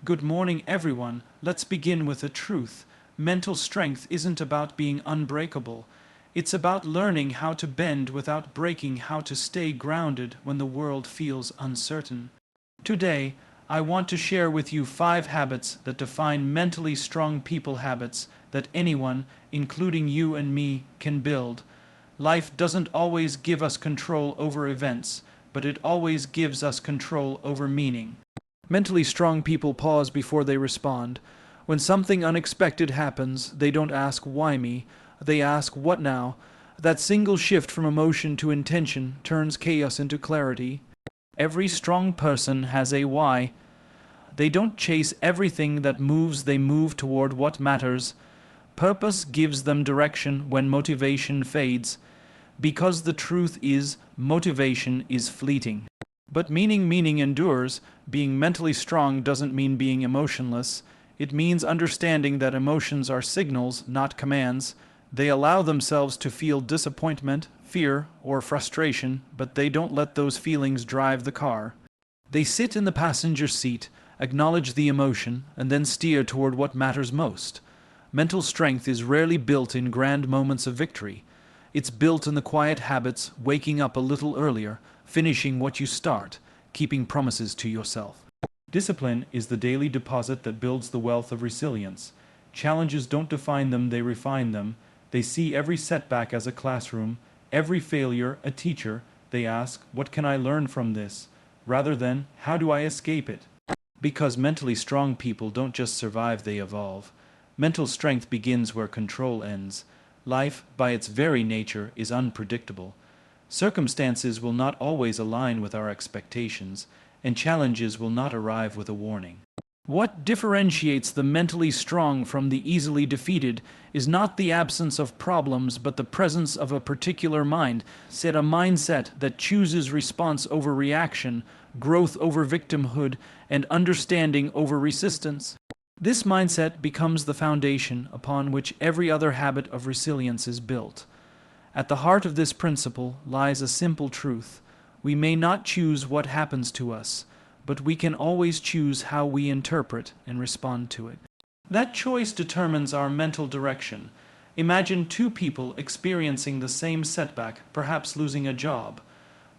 Good morning, everyone. Let's begin with a truth. Mental strength isn't about being unbreakable. It's about learning how to bend without breaking, how to stay grounded when the world feels uncertain. Today, I want to share with you 5 habits that define mentally strong people, habits that anyone, including you and me, can build. Life doesn't always give us control over events, but it always gives us control over meaning. Mentally strong people pause before they respond. When something unexpected happens, they don't ask, "Why me?" They ask, "What now?" That single shift from emotion to intention turns chaos into clarity. Every strong person has a why. They don't chase everything that moves, they move toward what matters. Purpose gives them direction when motivation fades. Because the truth is, motivation is fleeting. But meaning endures. Being mentally strong doesn't mean being emotionless. It means understanding that emotions are signals, not commands. They allow themselves to feel disappointment, fear, or frustration, but they don't let those feelings drive the car. They sit in the passenger seat, acknowledge the emotion, and then steer toward what matters most. Mental strength is rarely built in grand moments of victory. It's built in the quiet habits, waking up a little earlier, finishing what you start, keeping promises to yourself. Discipline is the daily deposit that builds the wealth of resilience. Challenges don't define them, they refine them. They see every setback as a classroom, every failure a teacher. They ask, "What can I learn from this?" rather than, "How do I escape it?" Because mentally strong people don't just survive, they evolve. Mental strength begins where control ends. Life, by its very nature, is unpredictable. Circumstances will not always align with our expectations, and challenges will not arrive with a warning. What differentiates the mentally strong from the easily defeated is not the absence of problems, but the presence of a particular mindset, a mindset that chooses response over reaction, growth over victimhood, and understanding over resistance. This mindset becomes the foundation upon which every other habit of resilience is built. At the heart of this principle lies a simple truth. We may not choose what happens to us, but we can always choose how we interpret and respond to it. That choice determines our mental direction. Imagine 2 people experiencing the same setback, perhaps losing a job.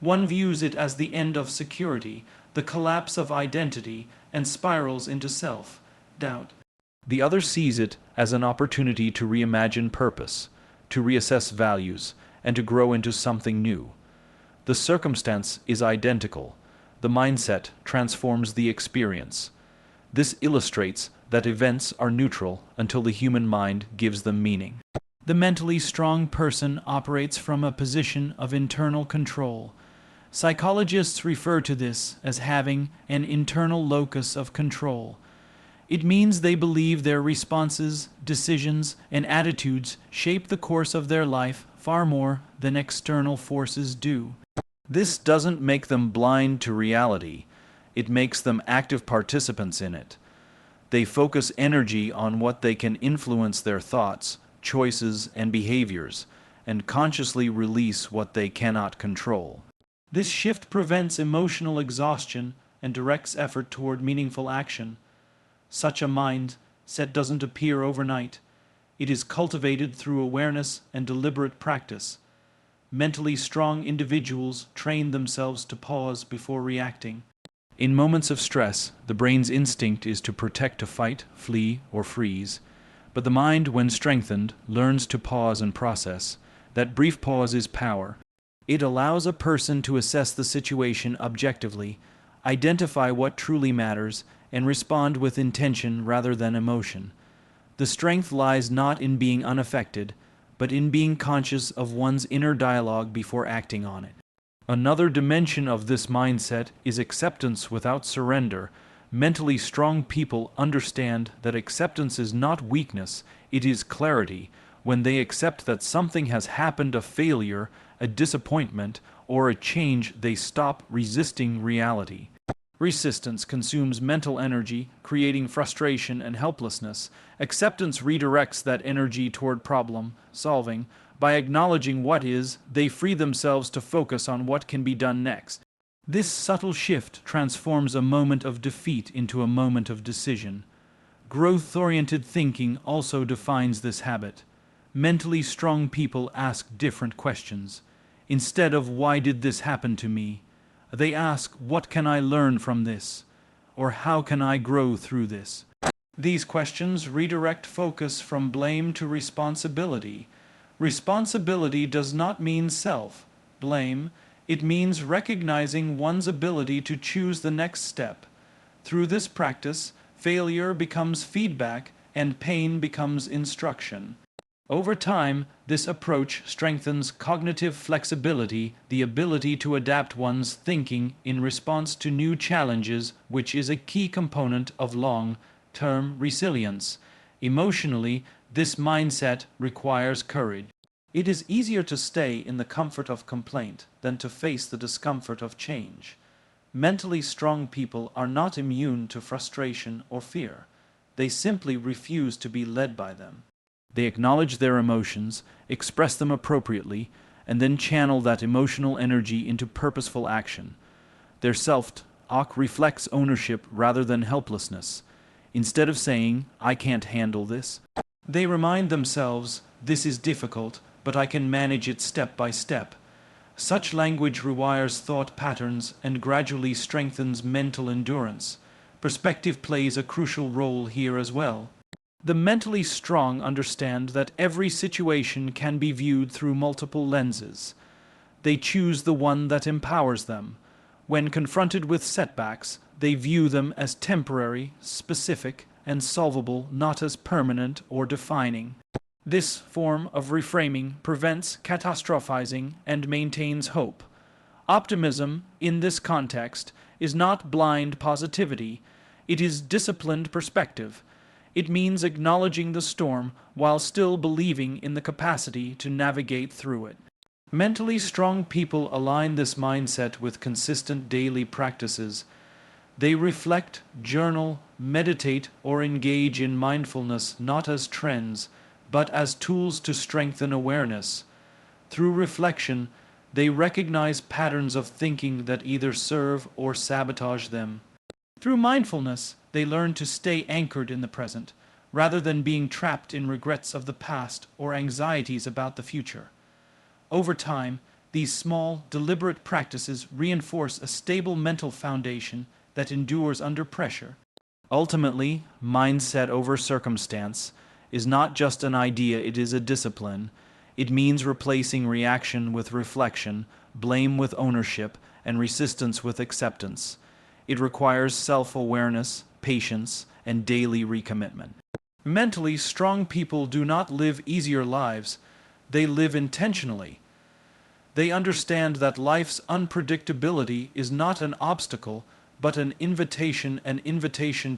One views it as the end of security, the collapse of identity, and spirals into self-doubt. The other sees it as an opportunity to reimagine purpose, to reassess values, and to grow into something new. The circumstance is identical. The mindset transforms the experience. This illustrates that events are neutral until the human mind gives them meaning. The mentally strong person operates from a position of internal control. Psychologists refer to this as having an internal locus of control. It means they believe their responses, decisions, and attitudes shape the course of their life far more than external forces do. This doesn't make them blind to reality. It makes them active participants in it. They focus energy on what they can influence, their thoughts, choices, and behaviors, and consciously release what they cannot control. This shift prevents emotional exhaustion and directs effort toward meaningful action. Such a mindset doesn't appear overnight. It is cultivated through awareness and deliberate practice. Mentally strong individuals train themselves to pause before reacting. In moments of stress, the brain's instinct is to protect, to fight, flee, or freeze. But the mind, when strengthened, learns to pause and process. That brief pause is power. It allows a person to assess the situation objectively, identify what truly matters, and respond with intention rather than emotion. The strength lies not in being unaffected, but in being conscious of one's inner dialogue before acting on it. Another dimension of this mindset is acceptance without surrender. Mentally strong people understand that acceptance is not weakness, it is clarity. When they accept that something has happened, a failure, a disappointment, or a change, they stop resisting reality. Resistance consumes mental energy, creating frustration and helplessness. Acceptance redirects that energy toward problem solving. By acknowledging what is, they free themselves to focus on what can be done next. This subtle shift transforms a moment of defeat into a moment of decision. Growth-oriented thinking also defines this habit. Mentally strong people ask different questions. Instead of "why did this happen to me?" they ask "what can I learn from this?" or "how can I grow through this?" These questions redirect focus from blame to responsibility. Responsibility does not mean self-blame. It means recognizing one's ability to choose the next step. Through this practice, failure becomes feedback and pain becomes instruction. Over time, this approach strengthens cognitive flexibility, the ability to adapt one's thinking in response to new challenges, which is a key component of long-term resilience. Emotionally, this mindset requires courage. It is easier to stay in the comfort of complaint than to face the discomfort of change. Mentally strong people are not immune to frustration or fear. They simply refuse to be led by them. They acknowledge their emotions, express them appropriately, and then channel that emotional energy into purposeful action. Their self-talk reflects ownership rather than helplessness. Instead of saying, "I can't handle this," they remind themselves, "This is difficult, but I can manage it step by step." Such language rewires thought patterns and gradually strengthens mental endurance. Perspective plays a crucial role here as well. The mentally strong understand that every situation can be viewed through multiple lenses. They choose the one that empowers them. When confronted with setbacks, they view them as temporary, specific, and solvable, not as permanent or defining. This form of reframing prevents catastrophizing and maintains hope. Optimism, in this context, is not blind positivity. It is disciplined perspective. It means acknowledging the storm while still believing in the capacity to navigate through it. Mentally strong people align this mindset with consistent daily practices. They reflect, journal, meditate, or engage in mindfulness not as trends, but as tools to strengthen awareness. Through reflection, they recognize patterns of thinking that either serve or sabotage them. Through mindfulness, they learn to stay anchored in the present, rather than being trapped in regrets of the past or anxieties about the future. Over time, these small, deliberate practices reinforce a stable mental foundation that endures under pressure. Ultimately, mindset over circumstance is not just an idea, it is a discipline. It means replacing reaction with reflection, blame with ownership, and resistance with acceptance. It requires self-awareness, patience, and daily recommitment. Mentally strong people do not live easier lives, they live intentionally. They understand that life's unpredictability is not an obstacle, but an invitation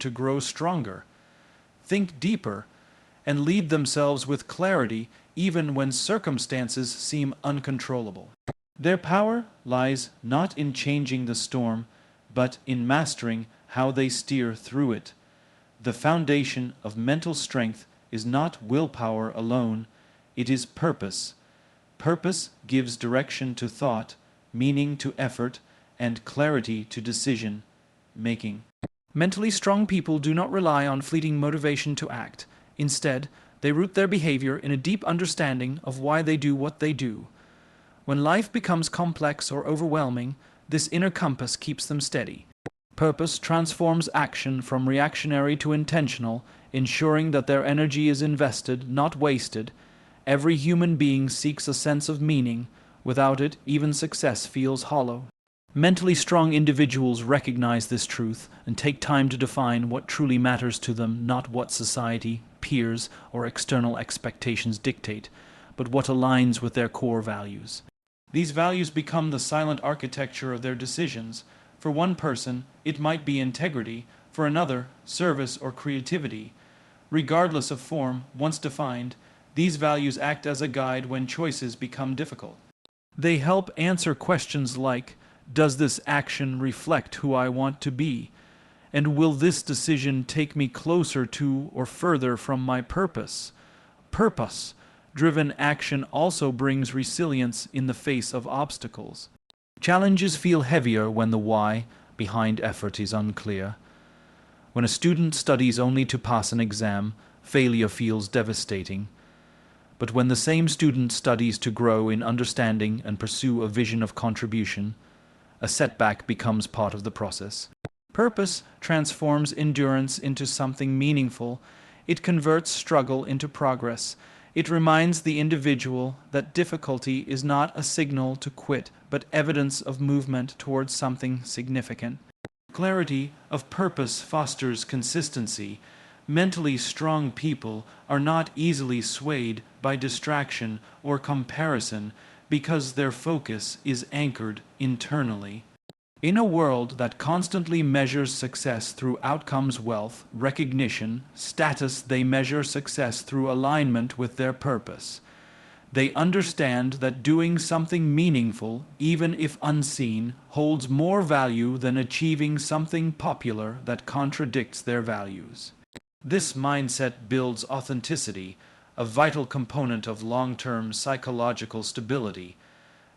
to grow stronger, think deeper, and lead themselves with clarity even when circumstances seem uncontrollable. Their power lies not in changing the storm, but in mastering how they steer through it. The foundation of mental strength is not willpower alone, it is purpose. Purpose gives direction to thought, meaning to effort, and clarity to decision making. Mentally strong people do not rely on fleeting motivation to act. Instead, they root their behavior in a deep understanding of why they do what they do. When life becomes complex or overwhelming, this inner compass keeps them steady. Purpose transforms action from reactionary to intentional, ensuring that their energy is invested, not wasted. Every human being seeks a sense of meaning. Without it, even success feels hollow. Mentally strong individuals recognize this truth and take time to define what truly matters to them, not what society, peers, or external expectations dictate, but what aligns with their core values. These values become the silent architecture of their decisions. For one person, it might be integrity; for another, service or creativity. Regardless of form, once defined, these values act as a guide when choices become difficult. They help answer questions like, does this action reflect who I want to be? And will this decision take me closer to or further from my purpose? Purpose-driven action also brings resilience in the face of obstacles. Challenges feel heavier when the why behind effort is unclear. When a student studies only to pass an exam, failure feels devastating. But when the same student studies to grow in understanding and pursue a vision of contribution, a setback becomes part of the process. Purpose transforms endurance into something meaningful. It converts struggle into progress. It reminds the individual that difficulty is not a signal to quit, but evidence of movement towards something significant. Clarity of purpose fosters consistency. Mentally strong people are not easily swayed by distraction or comparison because their focus is anchored internally. In a world that constantly measures success through outcomes, wealth, recognition, status, they measure success through alignment with their purpose. They understand that doing something meaningful, even if unseen, holds more value than achieving something popular that contradicts their values. This mindset builds authenticity, a vital component of long-term psychological stability.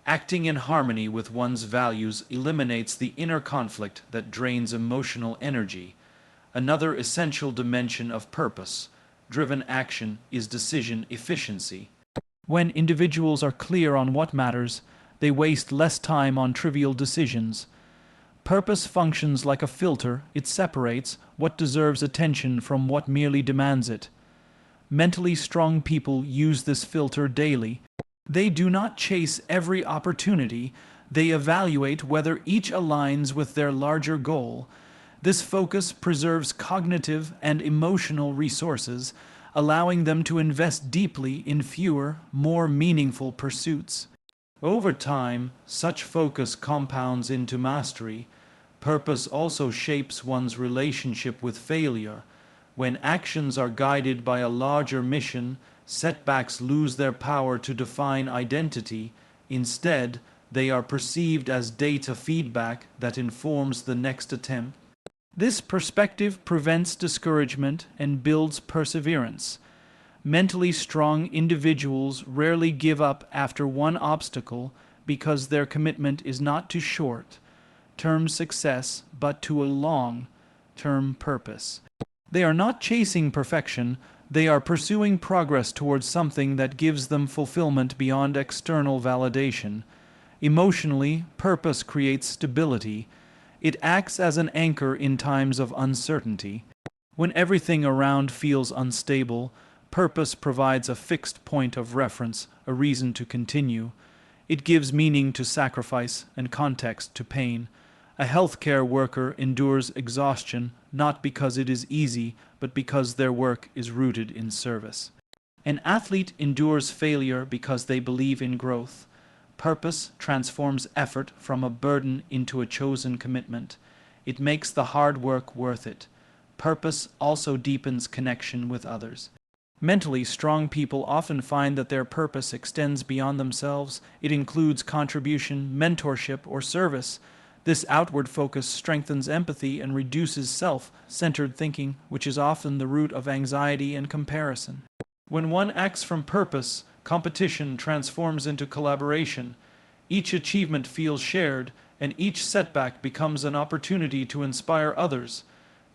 Acting in harmony with one's values eliminates the inner conflict that drains emotional energy. Another essential dimension of purpose-driven action is decision efficiency. When individuals are clear on what matters, they waste less time on trivial decisions. Purpose functions like a filter. It separates what deserves attention from what merely demands it. Mentally strong people use this filter daily. They do not chase every opportunity. They evaluate whether each aligns with their larger goal. This focus preserves cognitive and emotional resources, allowing them to invest deeply in fewer, more meaningful pursuits. Over time, such focus compounds into mastery. Purpose also shapes one's relationship with failure. When actions are guided by a larger mission, setbacks lose their power to define identity. Instead, they are perceived as data feedback that informs the next attempt. This perspective prevents discouragement and builds perseverance. Mentally strong individuals rarely give up after one obstacle because their commitment is not to short-term success but to a long-term purpose. They are not chasing perfection. They are pursuing progress towards something that gives them fulfillment beyond external validation. Emotionally, purpose creates stability. It acts as an anchor in times of uncertainty. When everything around feels unstable, purpose provides a fixed point of reference, a reason to continue. It gives meaning to sacrifice and context to pain. A healthcare worker endures exhaustion not because it is easy, but because their work is rooted in service. An athlete endures failure because they believe in growth. Purpose transforms effort from a burden into a chosen commitment. It makes the hard work worth it. Purpose also deepens connection with others. Mentally strong people often find that their purpose extends beyond themselves. It includes contribution, mentorship, or service. This outward focus strengthens empathy and reduces self-centered thinking, which is often the root of anxiety and comparison. When one acts from purpose, competition transforms into collaboration. Each achievement feels shared, and each setback becomes an opportunity to inspire others.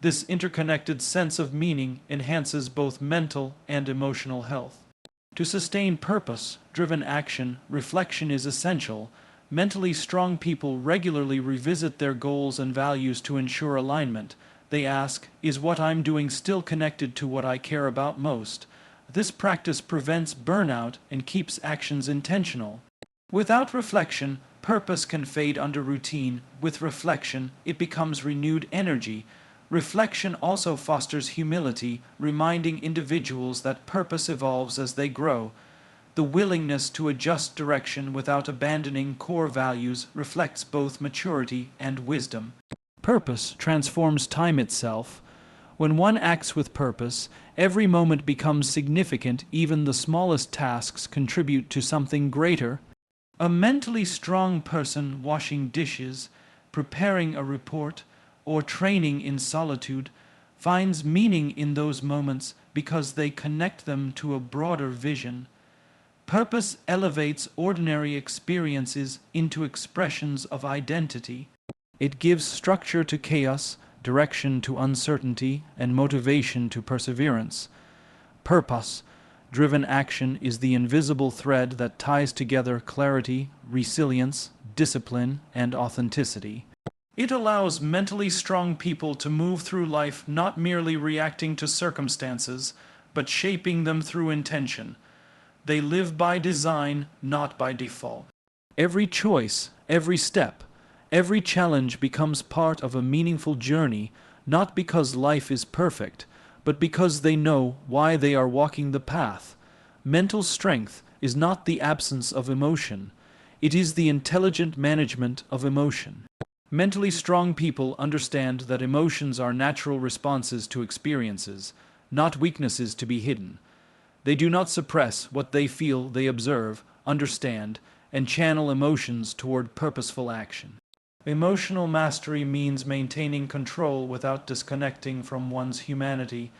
This interconnected sense of meaning enhances both mental and emotional health. To sustain purpose-driven action, reflection is essential. Mentally strong people regularly revisit their goals and values to ensure alignment. They ask, is what I'm doing still connected to what I care about most? This practice prevents burnout and keeps actions intentional. Without reflection, purpose can fade under routine. With reflection, it becomes renewed energy. Reflection also fosters humility, reminding individuals that purpose evolves as they grow. The willingness to adjust direction without abandoning core values reflects both maturity and wisdom. Purpose transforms time itself. When one acts with purpose, every moment becomes significant. Even the smallest tasks contribute to something greater. A mentally strong person washing dishes, preparing a report, or training in solitude finds meaning in those moments because they connect them to a broader vision. Purpose elevates ordinary experiences into expressions of identity. It gives structure to chaos, direction to uncertainty, and motivation to perseverance. Purpose-driven action is the invisible thread that ties together clarity, resilience, discipline, and authenticity. It allows mentally strong people to move through life not merely reacting to circumstances, but shaping them through intention. They live by design, not by default. Every choice, every step, every challenge becomes part of a meaningful journey, not because life is perfect, but because they know why they are walking the path. Mental strength is not the absence of emotion. It is the intelligent management of emotion. Mentally strong people understand that emotions are natural responses to experiences, not weaknesses to be hidden. They do not suppress what they feel, they observe, understand, and channel emotions toward purposeful action. Emotional mastery means maintaining control without disconnecting from one's humanity.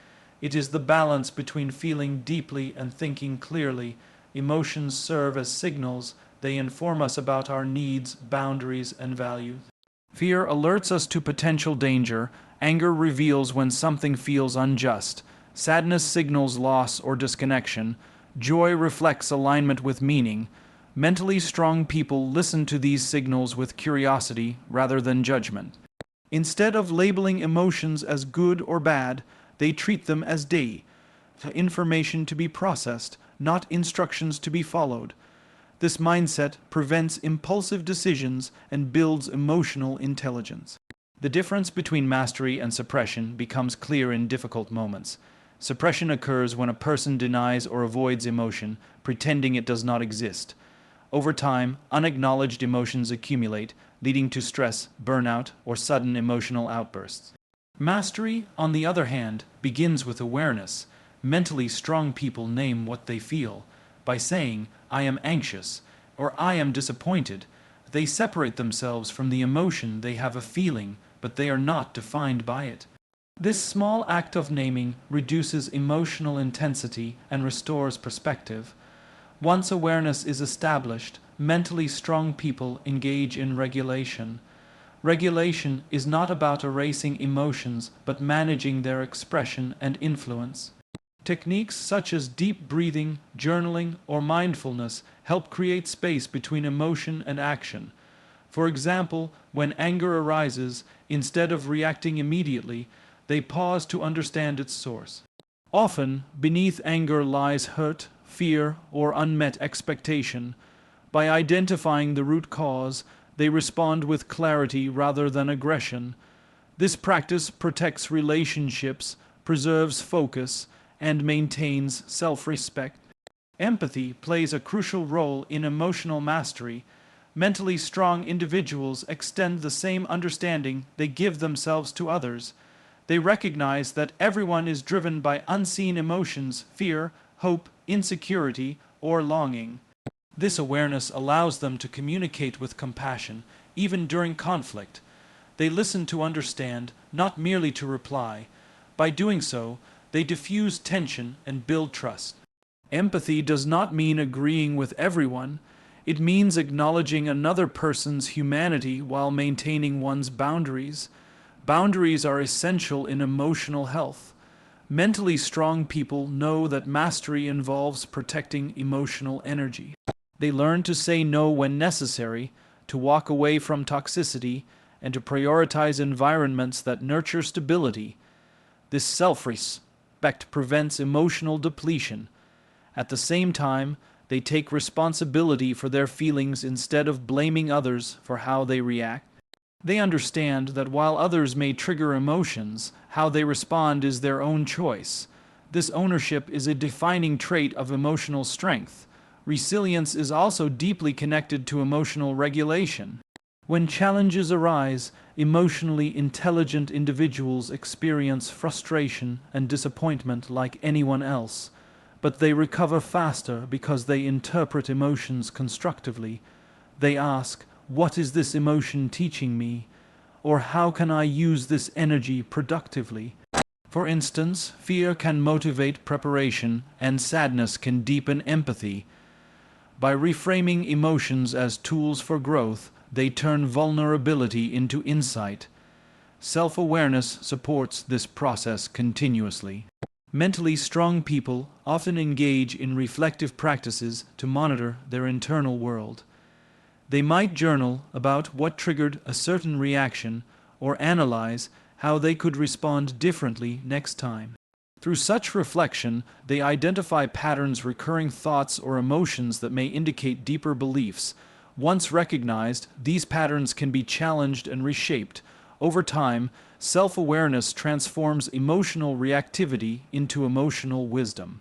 It is the balance between feeling deeply and thinking clearly. Emotions serve as signals. They inform us about our needs, boundaries, and values. Fear alerts us to potential danger. Anger reveals when something feels unjust. Sadness signals loss or disconnection. Joy reflects alignment with meaning. Mentally strong people listen to these signals with curiosity rather than judgment. Instead of labeling emotions as good or bad, they treat them as data, information to be processed, not instructions to be followed. This mindset prevents impulsive decisions and builds emotional intelligence. The difference between mastery and suppression becomes clear in difficult moments. Suppression occurs when a person denies or avoids emotion, pretending it does not exist. Over time, unacknowledged emotions accumulate, leading to stress, burnout, or sudden emotional outbursts. Mastery, on the other hand, begins with awareness. Mentally strong people name what they feel. By saying, "I am anxious," or "I am disappointed," they separate themselves from the emotion. They have a feeling, but they are not defined by it. This small act of naming reduces emotional intensity and restores perspective. Once awareness is established, mentally strong people engage in regulation. Regulation is not about erasing emotions, but managing their expression and influence. Techniques such as deep breathing, journaling, or mindfulness help create space between emotion and action. For example, when anger arises, instead of reacting immediately, they pause to understand its source. Often, beneath anger lies hurt, fear, or unmet expectation. By identifying the root cause, they respond with clarity rather than aggression. This practice protects relationships, preserves focus, and maintains self-respect. Empathy plays a crucial role in emotional mastery. Mentally strong individuals extend the same understanding they give themselves to others. They recognize that everyone is driven by unseen emotions, fear, hope, insecurity, or longing. This awareness allows them to communicate with compassion, even during conflict. They listen to understand, not merely to reply. By doing so, they diffuse tension and build trust. Empathy does not mean agreeing with everyone. It means acknowledging another person's humanity while maintaining one's boundaries. Boundaries are essential in emotional health. Mentally strong people know that mastery involves protecting emotional energy. They learn to say no when necessary, to walk away from toxicity, and to prioritize environments that nurture stability. This self-respect prevents emotional depletion. At the same time, they take responsibility for their feelings instead of blaming others for how they react. They understand that while others may trigger emotions, how they respond is their own choice. This ownership is a defining trait of emotional strength. Resilience is also deeply connected to emotional regulation. When challenges arise, emotionally intelligent individuals experience frustration and disappointment like anyone else, but they recover faster because they interpret emotions constructively. They ask, "What is this emotion teaching me?" Or "How can I use this energy productively?" For instance, fear can motivate preparation, and sadness can deepen empathy. By reframing emotions as tools for growth, they turn vulnerability into insight. Self-awareness supports this process continuously. Mentally strong people often engage in reflective practices to monitor their internal world. They might journal about what triggered a certain reaction or analyze how they could respond differently next time. Through such reflection, they identify patterns, recurring thoughts, or emotions that may indicate deeper beliefs. Once recognized, these patterns can be challenged and reshaped. Over time, self-awareness transforms emotional reactivity into emotional wisdom.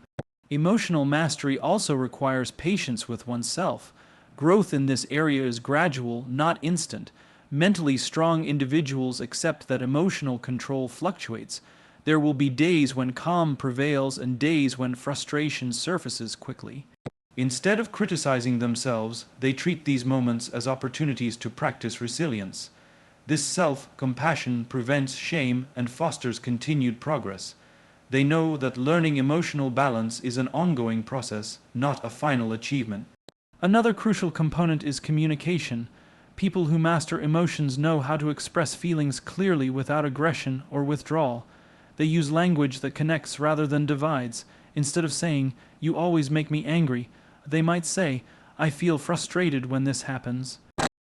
Emotional mastery also requires patience with oneself. Growth in this area is gradual, not instant. Mentally strong individuals accept that emotional control fluctuates. There will be days when calm prevails and days when frustration surfaces quickly. Instead of criticizing themselves, they treat these moments as opportunities to practice resilience. This self-compassion prevents shame and fosters continued progress. They know that learning emotional balance is an ongoing process, not a final achievement. Another crucial component is communication. People who master emotions know how to express feelings clearly without aggression or withdrawal. They use language that connects rather than divides. Instead of saying, "You always make me angry," they might say, "I feel frustrated when this happens."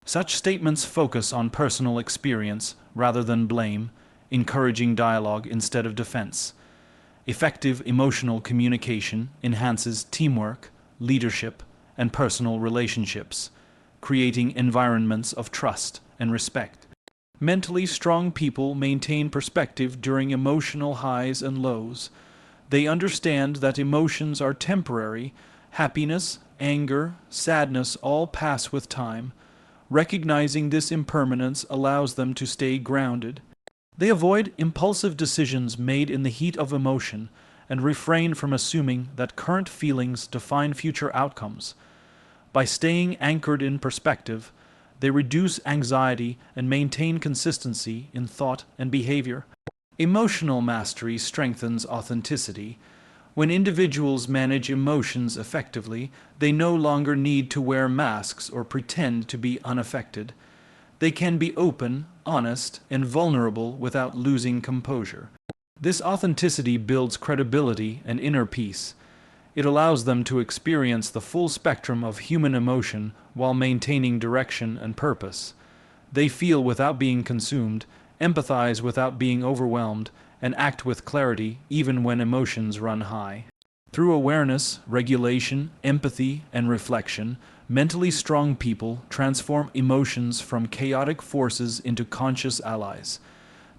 Such statements focus on personal experience rather than blame, encouraging dialogue instead of defense. Effective emotional communication enhances teamwork, leadership, and personal relationships, creating environments of trust and respect. Mentally strong people maintain perspective during emotional highs and lows. They understand that emotions are temporary. Happiness, anger, sadness all pass with time. Recognizing this impermanence allows them to stay grounded. They avoid impulsive decisions made in the heat of emotion and refrain from assuming that current feelings define future outcomes. By staying anchored in perspective, they reduce anxiety and maintain consistency in thought and behavior. Emotional mastery strengthens authenticity. When individuals manage emotions effectively, they no longer need to wear masks or pretend to be unaffected. They can be open, honest, and vulnerable without losing composure. This authenticity builds credibility and inner peace. It allows them to experience the full spectrum of human emotion while maintaining direction and purpose. They feel without being consumed, empathize without being overwhelmed, and act with clarity even when emotions run high. Through awareness, regulation, empathy, and reflection, mentally strong people transform emotions from chaotic forces into conscious allies.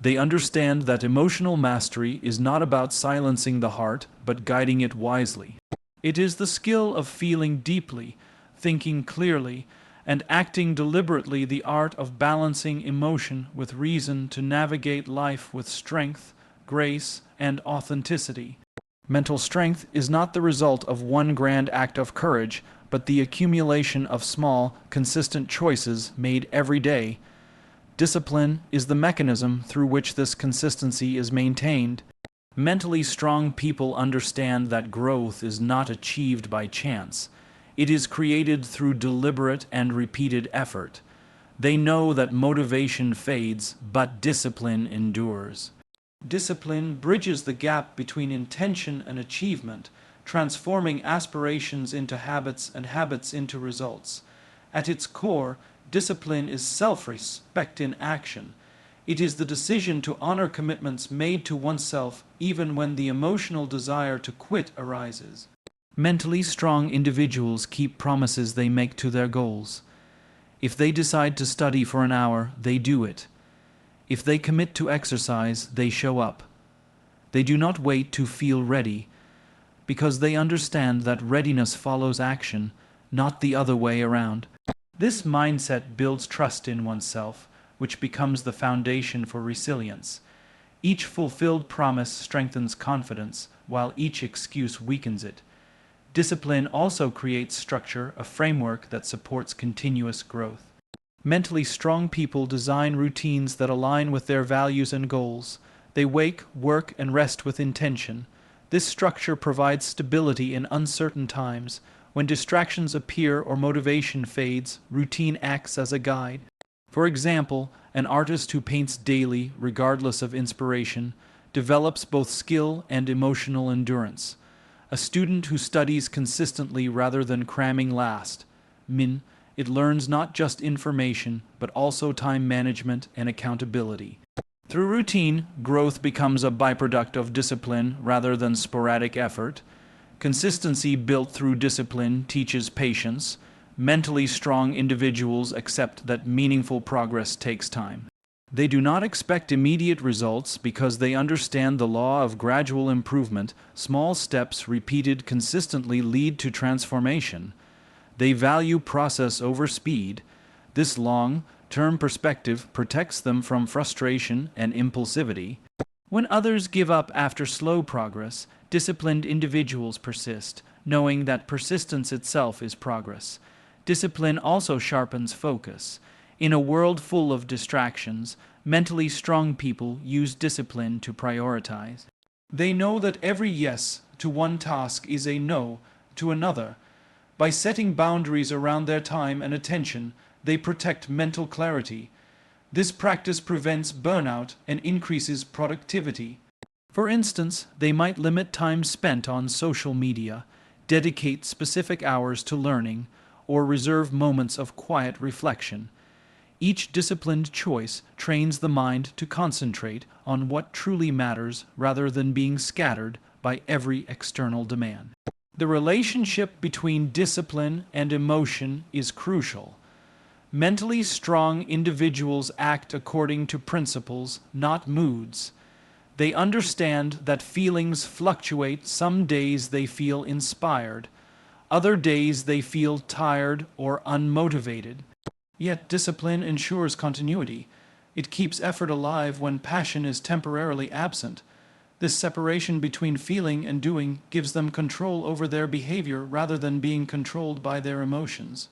They understand that emotional mastery is not about silencing the heart, but guiding it wisely. It is the skill of feeling deeply, thinking clearly, and acting deliberately, the art of balancing emotion with reason to navigate life with strength, grace, and authenticity. Mental strength is not the result of one grand act of courage, but the accumulation of small, consistent choices made every day. Discipline is the mechanism through which this consistency is maintained. Mentally strong people understand that growth is not achieved by chance. It is created through deliberate and repeated effort. They know that motivation fades, but discipline endures. Discipline bridges the gap between intention and achievement, transforming aspirations into habits and habits into results. At its core, discipline is self-respect in action. It is the decision to honor commitments made to oneself even when the emotional desire to quit arises. Mentally strong individuals keep promises they make to their goals. If they decide to study for an hour, they do it. If they commit to exercise, they show up. They do not wait to feel ready, because they understand that readiness follows action, not the other way around. This mindset builds trust in oneself, which becomes the foundation for resilience. Each fulfilled promise strengthens confidence, while each excuse weakens it. Discipline also creates structure, a framework that supports continuous growth. Mentally strong people design routines that align with their values and goals. They wake, work, and rest with intention. This structure provides stability in uncertain times. When distractions appear or motivation fades, routine acts as a guide. For example, an artist who paints daily, regardless of inspiration, develops both skill and emotional endurance. A student who studies consistently rather than cramming last, it learns not just information, but also time management and accountability. Through routine, growth becomes a byproduct of discipline rather than sporadic effort. Consistency built through discipline teaches patience. Mentally strong individuals accept that meaningful progress takes time. They do not expect immediate results because they understand the law of gradual improvement. Small steps repeated consistently lead to transformation. They value process over speed. This long-term perspective protects them from frustration and impulsivity. When others give up after slow progress, disciplined individuals persist, knowing that persistence itself is progress. Discipline also sharpens focus. In a world full of distractions, mentally strong people use discipline to prioritize. They know that every yes to one task is a no to another. By setting boundaries around their time and attention, they protect mental clarity. This practice prevents burnout and increases productivity. For instance, they might limit time spent on social media, dedicate specific hours to learning, or reserve moments of quiet reflection. Each disciplined choice trains the mind to concentrate on what truly matters rather than being scattered by every external demand. The relationship between discipline and emotion is crucial. Mentally strong individuals act according to principles, not moods. They understand that feelings fluctuate. Some days they feel inspired. Other days they feel tired or unmotivated. Yet discipline ensures continuity. It keeps effort alive when passion is temporarily absent. This separation between feeling and doing gives them control over their behavior rather than being controlled by their emotions.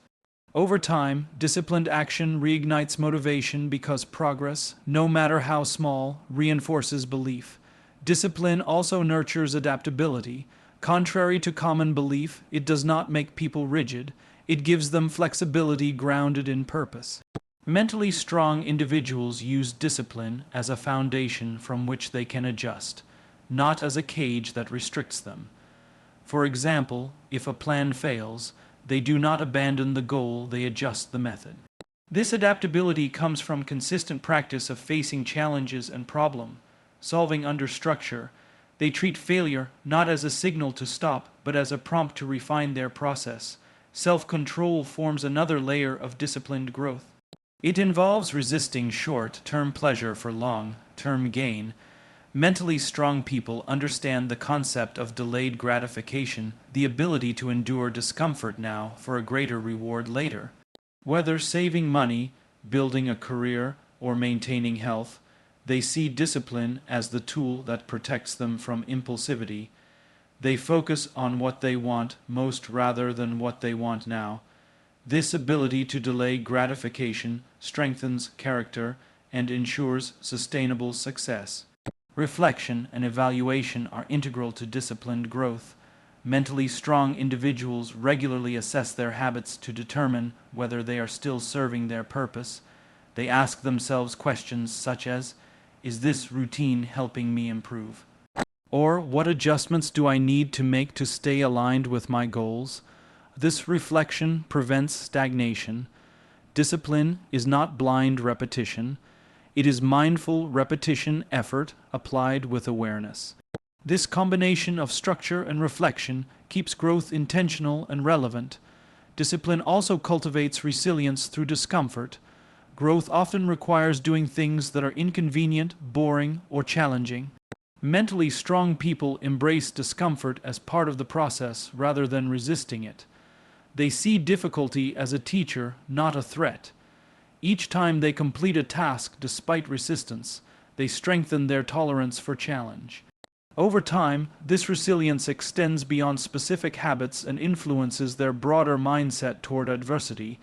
Over time, disciplined action reignites motivation because progress, no matter how small, reinforces belief. Discipline also nurtures adaptability. Contrary to common belief, it does not make people rigid. It gives them flexibility grounded in purpose. Mentally strong individuals use discipline as a foundation from which they can adjust, not as a cage that restricts them. For example, if a plan fails, they do not abandon the goal, they adjust the method. This adaptability comes from consistent practice of facing challenges and solving under structure. They treat failure not as a signal to stop, but as a prompt to refine their process. Self-control forms another layer of disciplined growth. It involves resisting short-term pleasure for long-term gain. Mentally strong people understand the concept of delayed gratification, the ability to endure discomfort now for a greater reward later. Whether saving money, building a career, or maintaining health, they see discipline as the tool that protects them from impulsivity. They focus on what they want most rather than what they want now. This ability to delay gratification strengthens character and ensures sustainable success. Reflection and evaluation are integral to disciplined growth. Mentally strong individuals regularly assess their habits to determine whether they are still serving their purpose. They ask themselves questions such as, "Is this routine helping me improve?" Or, "What adjustments do I need to make to stay aligned with my goals?" This reflection prevents stagnation. Discipline is not blind repetition. It is mindful repetition effort applied with awareness. This combination of structure and reflection keeps growth intentional and relevant. Discipline also cultivates resilience through discomfort. Growth often requires doing things that are inconvenient, boring, or challenging. Mentally strong people embrace discomfort as part of the process rather than resisting it. They see difficulty as a teacher, not a threat. Each time they complete a task despite resistance, they strengthen their tolerance for challenge. Over time, this resilience extends beyond specific habits and influences their broader mindset toward adversity.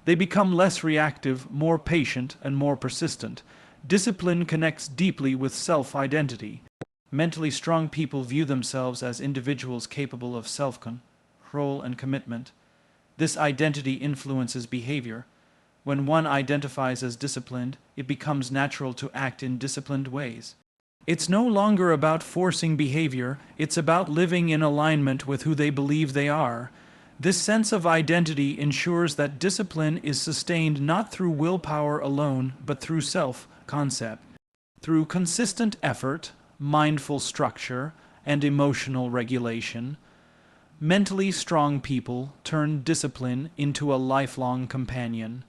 They become less reactive, more patient, and more persistent. Discipline connects deeply with self-identity. Mentally strong people view themselves as individuals capable of self-control. role, and commitment. This identity influences behavior. When one identifies as disciplined, it becomes natural to act in disciplined ways. It's no longer about forcing behavior, it's about living in alignment with who they believe they are. This sense of identity ensures that discipline is sustained not through willpower alone, but through self-concept. Through consistent effort, mindful structure, and emotional regulation, mentally strong people turn discipline into a lifelong companion.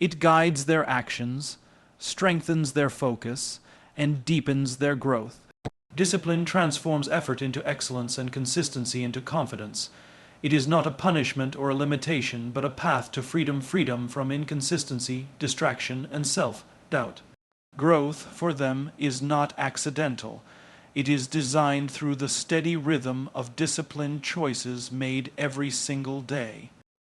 It guides their actions, strengthens their focus, and deepens their growth. Discipline transforms effort into excellence and consistency into confidence. It is not a punishment or a limitation, but a path to freedom from inconsistency, distraction, and self-doubt. Growth, for them, is not accidental. It is designed through the steady rhythm of disciplined choices made every single day.